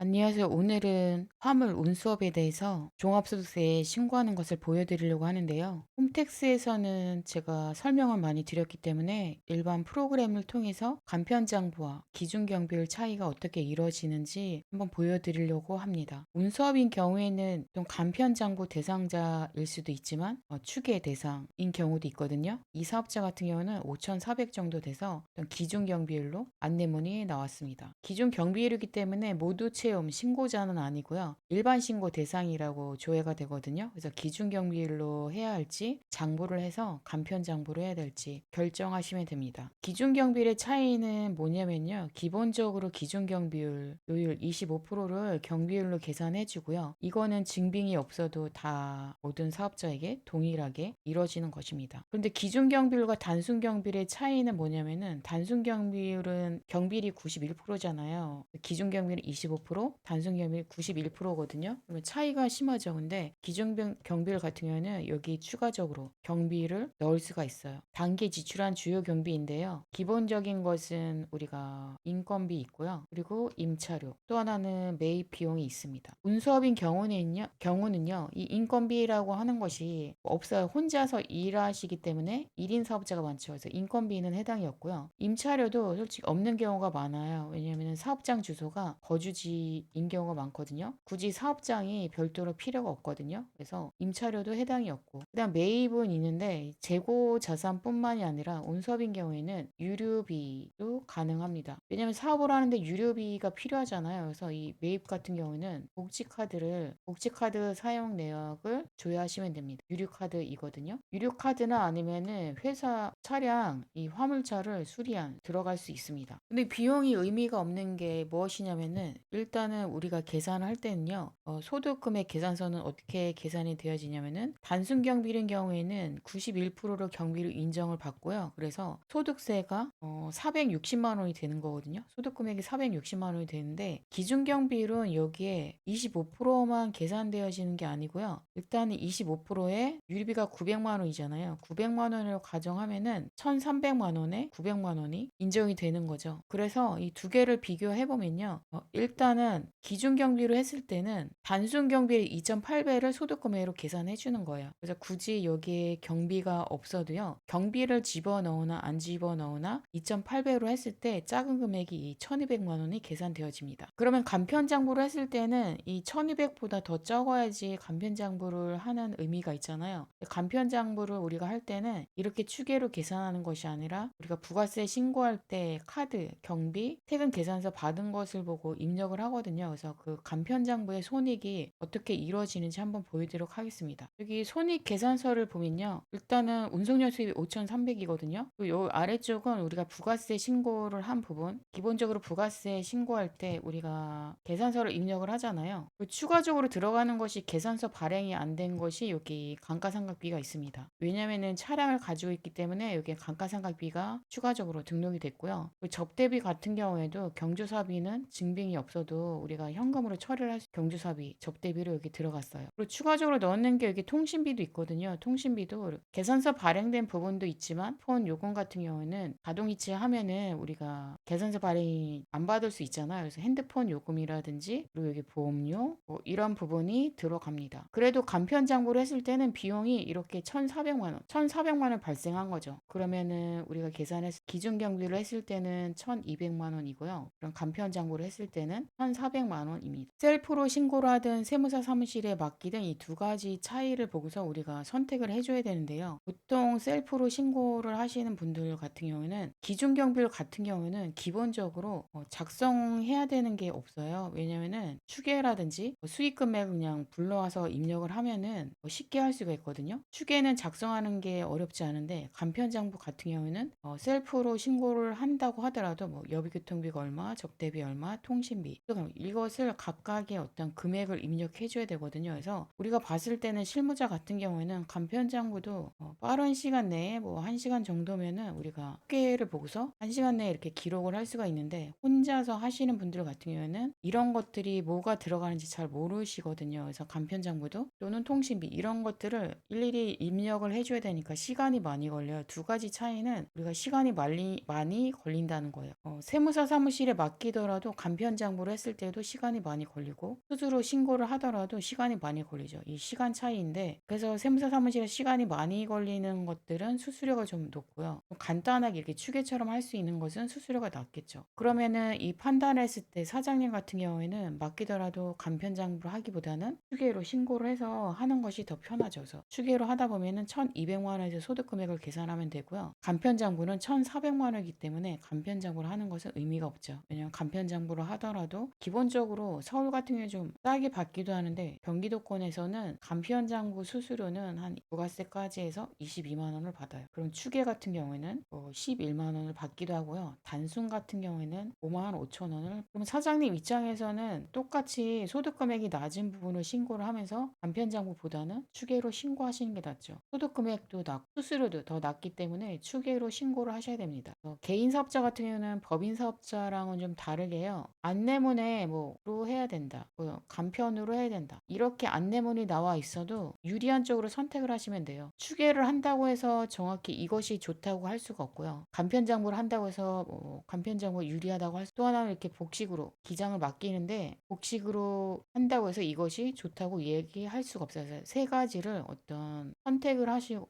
안녕하세요. 오늘은 화물 운수업에 대해서 종합소득세에 신고하는 것을 보여드리려고 하는데요. 홈택스에서는 제가 설명을 많이 드렸기 때문에 일반 프로그램을 통해서 간편장부와 기준경비율 차이가 어떻게 이루어지는지 한번 보여드리려고 합니다. 운수업인 경우에는 좀 간편장부 대상자일 수도 있지만 추계 대상인 경우도 있거든요. 이 사업자 같은 경우는 5,400 정도 돼서 어떤 기준경비율로 안내문이 나왔습니다. 기준경비율이기 때문에 모두 채용 신고자는 아니고요. 일반 신고 대상이라고 조회가 되거든요. 그래서 기준경비율로 해야 할지 장부를 해서 간편장부로 해야 될지 결정하시면 됩니다. 기준경비율의 차이는 뭐냐면요. 기본적으로 기준경비율 요율 25%를 경비율로 계산해 주고요. 이거는 증빙이 없어도 다 모든 사업자에게 동일하게 이루어지는 것입니다. 그런데 기준경비율과 단순경비율의 차이는 뭐냐면은 단순경비율은 경비율이 91%잖아요. 기준경비율은 25%, 단순경비율 91%거든요. 그러면 차이가 심하죠. 근데 기준경비율 같은 경우에는 여기 추가적으로 경비를 넣을 수가 있어요. 단기 지출한 주요 경비인데요. 기본적인 것은 우리가 인건비 있고요. 그리고 임차료, 또 하나는 매입 비용이 있습니다. 운수업인 경우는요, 이 인건비라고 하는 것이 없어요. 혼자서 일하시기 때문에 1인 사업자가 많죠. 그래서 인건비는 해당이 없고요. 임차료도 솔직히 없는 경우가 많아요. 왜냐하면 사업장 주소가 거주지인 경우가 많거든요. 굳이 사업장이 별도로 필요가 없거든요. 그래서 임차료도 해당이 없고, 그다음 매입은 있는데 재고 자산뿐만이 아니라 운수업인 경우에는 유류비도 가능합니다. 왜냐하면 사업을 하는데 유류비가 필요하잖아요. 그래서 이 매입 같은 경우는 복지카드 사용 내역을 조회하시면 됩니다. 유류카드이거든요. 유류카드나 아니면은 회사 차량 이 화물차를 수리한 들어갈 수 있습니다. 근데 비용이 의미가 없는 게 무엇이냐면은 일단은 우리가 계산을 할 때는요. 소득금액 계산서는 어떻게 계산이 되어지냐면은 단순경비인 경우에는 91%로 경비를 인정을 받고요. 그래서 소득세가 460만 원이 되는 거거든요. 소득금액이 460만 원이 되는데 기준경비율은 여기에 25%만 계산되어지는 게 아니고요. 일단은 25%에 유류비가 900만 원이잖아요. 900만 원을 가정하면은 1,300만 원에 900만 원이 인정이 되는 거죠. 그래서 이 두 개를 비교해 보면요. 일단은 기준경비로 했을 때는 단순경비의 2.8배를 소득금액으로 계산해 주는 거예요. 그래서 굳이 여기에 경비가 없어도요. 경비를 집어넣으나 안 집어넣으나 2.8배로 했을 때 작은 금액이 1,200만 원이 계산되어집니다. 그러면 간편장부로 했을 때는 이 1,200보다 더 적어야지 간편장부를 하는 의미가 있잖아요. 간편장부를 우리가 할 때는 이렇게 추계로 계산하는 것이 아니라 우리가 부가세 신고할 때 카드, 경비, 세금 계산서 받은 것을 보고 입력을 하거든요. 그래서 그 간편장부의 손익이 어떻게 이루어지는지 한번 보여드리도록 하겠습니다. 여기 손익 계산서를 보면요. 일단은 운송료 수입이 5,300이거든요. 그리고 요 아래쪽은 우리가 부가세 신고를 한 부분, 기본적으로 부가세 신고할 때 우리가 계산서를 입력을 하잖아요. 추가적으로 들어가는 것이 계산서 발행이 안 된 것이 여기 감가상각비가 있습니다. 왜냐면은 차량을 가지고 있기 때문에 여기 감가상각비가 추가적으로 등록이 됐고요. 접대비 같은 경우에도 경조사비는 증빙이 없어도 우리가 현금으로 처리를 할 수, 경조사비, 접대비로 여기 들어갔어요. 그리고 추가적으로 넣는 게 여기 통신비도 있거든요. 통신비도 계산서 발행된 부분도 있지만 폰 요금 같은 경우에는 자동이체 하면은 우리가 계산서 발행이 안 받을 수 있잖아요. 그래서 핸드폰 요금이라든지 그리고 여기 보험료 뭐 이런 부분이 들어갑니다. 그래도 간편장부를 했을 때는 비용이 이렇게 1,400만 원, 1,400만 원 발생한 거죠. 그러면은 우리가 계산해서 기준경비를 했을 때는 1,200만 원이고요. 그럼 간편장부를 했을 때는 1,400만 원입니다. 셀프로 신고를 하든 세무사 사무실에 맡기든 이 두 가지 차이를 보고서 우리가 선택을 해줘야 되는데요. 보통 셀프로 신고를 하시는 분들 같은 경우에는 기준경비율 같은 경우에는 기본적으로 작성해야 되는 게 없어요. 왜냐면은 추계라든지 수익 금액을 그냥 불러와서 입력을 하면은 쉽게 할 수가 있거든요. 추계는 작성하는 게 어렵지 않은데 간편장부 같은 경우에는 셀프로 신고를 한다고 하더라도 뭐 여비교통비가 얼마, 접대비 얼마, 통신비 이것을 각각의 어떤 금액을 입력해 줘야 되거든요. 그래서 우리가 봤을 때는 실무자 같은 경우에는 간편장부도 빠른 시간 내에 뭐 1시간 정도면은 우리가 추계를 보고서 1시간 내에 이렇게 기록을 할 수가 있는데 혼자서 하시는 분들 같은 경우에는 이런 것들이 뭐가 들어가는지 잘 모르시거든요. 그래서 간편장부도 또는 통신비 이런 것들을 일일이 입력을 해줘야 되니까 시간이 많이 걸려요. 두 가지 차이는 우리가 시간이 많이 걸린다는 거예요. 세무사 사무실에 맡기더라도 간편장부를 했을 했을 때도 시간이 많이 걸리고 스스로 신고를 하더라도 시간이 많이 걸리죠. 이 시간 차이인데 그래서 세무사 사무실에 시간이 많이 걸리는 것들은 수수료가 좀 높고요. 간단하게 이렇게 추계처럼 할 수 있는 것은 수수료가 낮겠죠. 그러면은 이 판단했을 때 사장님 같은 경우에는 맡기더라도 간편장부를 하기보다는 추계로 신고를 해서 하는 것이 더 편하죠. 그래서 추계로 하다 보면은 1,200만 원에서 소득 금액을 계산하면 되고요. 간편장부는 1,400만 원이기 때문에 간편장부를 하는 것은 의미가 없죠. 왜냐하면 간편장부를 하더라도 기본적으로 서울 같은 경우에 좀 싸게 받기도 하는데 경기도권에서는 간편장부 수수료는 한 부가세까지 해서 22만 원을 받아요. 그럼 추계 같은 경우에는 11만 원을 받기도 하고요. 단순 같은 경우에는 5만 5천 원을. 그럼 사장님 입장에서는 똑같이 소득 금액이 낮은 부분을 신고를 하면서 간편장부보다는 추계로 신고하시는 게 낫죠. 소득 금액도 낮고 수수료도 더 낮기 때문에 추계로 신고를 하셔야 됩니다. 개인 사업자 같은 경우는 법인 사업자랑은 좀 다르게 해요. 안내문에 뭐로 해야 된다. 간편으로 해야 된다. 이렇게 안내문이 나와 있어도 유리한 쪽으로 선택을 하시면 돼요. 추계를 한다고 해서 정확히 이것이 좋다고 할 수가 없고요. 간편장부를 한다고 해서 간편장부 유리하다고 할 수. 또 하나는 이렇게 복식으로 기장을 맡기는데 복식으로 한다고 해서 이것이 좋다고 얘기할 수가 없어요. 그래서 세 가지를 어떤 선택을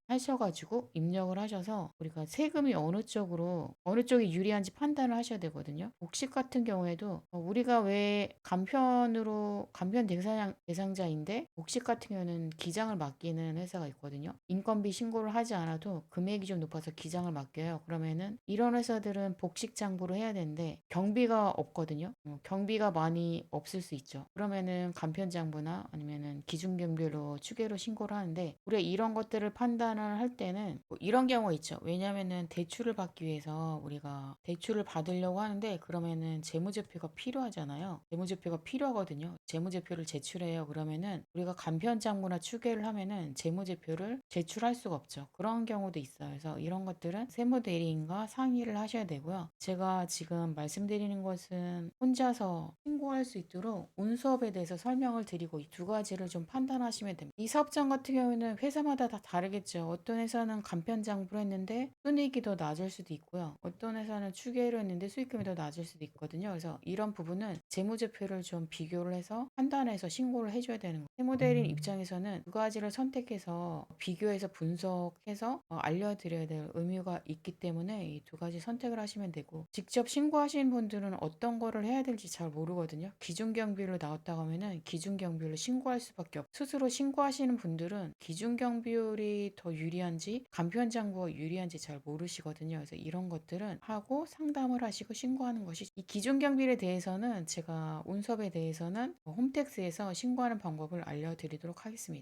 하셔가지고 입력을 하셔서 우리가 세금이 어느 쪽이 유리한지 판단을 하셔야 되거든요. 복식 같은 경우에도 우리가 왜 간편 대상자인데 복식 같은 경우는 기장을 맡기는 회사가 있거든요. 인건비 신고를 하지 않아도 금액이 좀 높아서 기장을 맡겨요. 그러면은 이런 회사들은 복식 장부를 해야 되는데 경비가 없거든요. 경비가 많이 없을 수 있죠. 그러면은 간편 장부나 아니면은 기준 경비로 추계로 신고를 하는데 우리가 이런 것들을 판단을 할 때는 이런 경우가 있죠. 왜냐면은 대출을 받기 위해서 우리가 대출을 받으려고 하는데 그러면은 재무제표가 필요하잖아요. 재무제표가 필요하거든요. 재무제표를 제출해요. 그러면은 우리가 간편장부나 추계를 하면은 재무제표를 제출할 수가 없죠. 그런 경우도 있어요. 그래서 이런 것들은 세무대리인과 상의를 하셔야 되고요. 제가 지금 말씀드리는 것은 혼자서 신고할 수 있도록 운수업에 대해서 설명을 드리고 이 두 가지를 좀 판단하시면 됩니다. 이 사업장 같은 경우에는 회사마다 다 다르겠죠. 어떤 회사는 간편장부를 했는데 순이익이 더 낮을 수도 있고요. 어떤 회사는 추계를 했는데 수익금이 더 낮을 수도 있거든요. 그래서 이런 부분은 재무제표를 좀 비교를 해서 판단해서 신고를 해줘야 되는 거예요. 세무대리인 입장에서는 두 가지를 선택해서 비교해서 분석해서 알려드려야 될 의무가 있기 때문에 이 두 가지 선택을 하시면 되고 직접 신고하시는 분들은 어떤 거를 해야 될지 잘 모르거든요. 기준경비로 나왔다고 하면은 기준경비로 신고할 수밖에 없고 스스로 신고하시는 분들은 기준경비율이 더 유리한지 간편장부가 유리한지 잘 모르시거든요. 그래서 이런 것들은 하고 상담을 하시고 신고하는 것이 이 기준경비에 대해서는 제가 운섭에 대해서는 홈택스에서 신고하는 방법을 알려드리도록 하겠습니다.